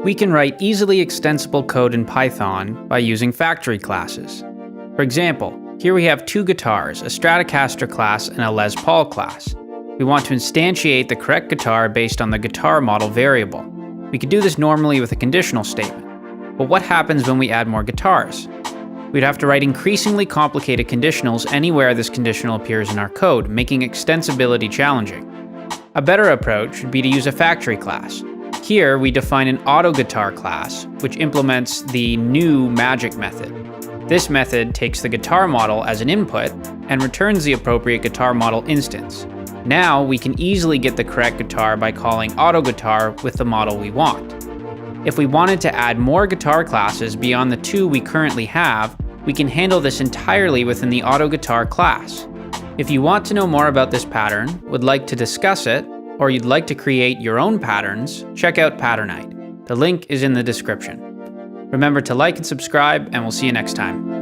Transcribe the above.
We can write easily extensible code in Python by using factory classes. For example, here we have two guitars, a Stratocaster class and a Les Paul class. We want to instantiate the correct guitar based on the guitar model variable. We could do this normally with a conditional statement. But what happens when we add more guitars? We'd have to write increasingly complicated conditionals anywhere this conditional appears in our code, making extensibility challenging. A better approach would be to use a factory class. Here, we define an AutoGuitar class, which implements the new magic method. This method takes the guitar model as an input and returns the appropriate guitar model instance. Now, we can easily get the correct guitar by calling AutoGuitar with the model we want. If we wanted to add more guitar classes beyond the two we currently have, we can handle this entirely within the AutoGuitar class. If you want to know more about this pattern, would like to discuss it, or you'd like to create your own patterns, check out Patternite. The link is in the description. Remember to like and subscribe, and we'll see you next time.